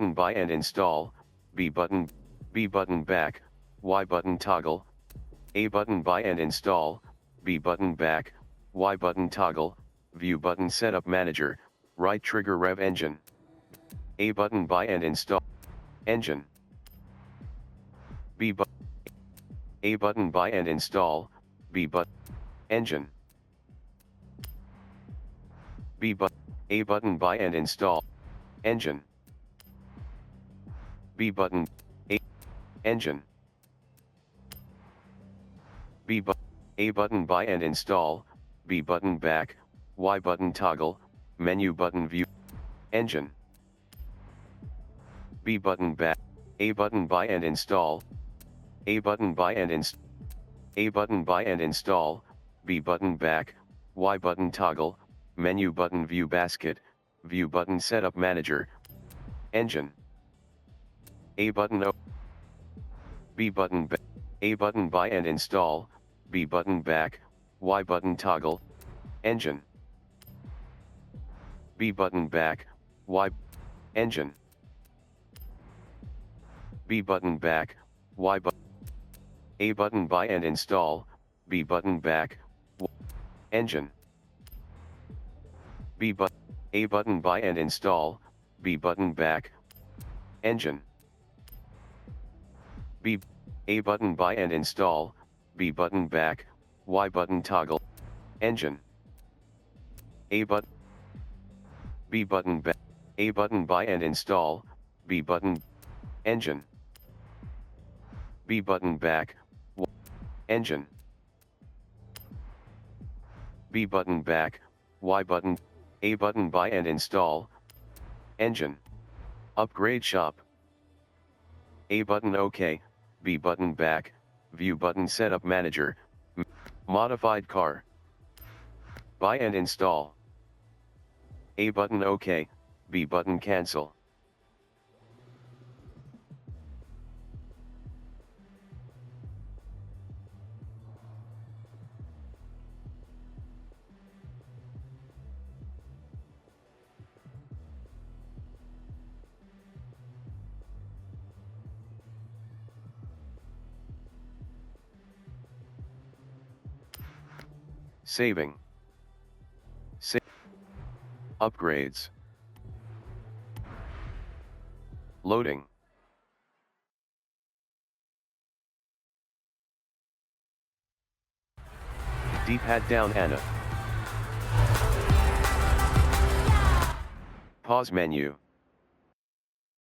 button buy and install, B button back, Y button toggle, A button buy and install, B button back, Y button toggle, View button setup manager, right trigger rev engine. A button buy and install, engine. B button, A button buy and install, B button, engine. B button, A button buy and install, engine. B button, A, engine. A button buy and install, B button back, Y button toggle, menu button view, engine. B button back, A button buy and install, A button buy and A button buy and install, B button back, Y button toggle, menu button view basket, view button setup manager, engine. A button B button A button buy and install, B button back, Y button toggle, engine. B button back, Y, engine. B button back, Y button, A button buy and install, B button back, engine. A button buy and install, B button back, engine. A button buy and install, B button back, Y button toggle, engine. B button back, A button buy and install, B button, engine. B button back, engine. B button back, Y button, A button buy and install, engine. Upgrade shop. A button OK, B button back, View button setup manager, modified car. Buy and install. A button OK, B button cancel. Saving. Upgrades. Loading. D-pad down Anna. Pause menu.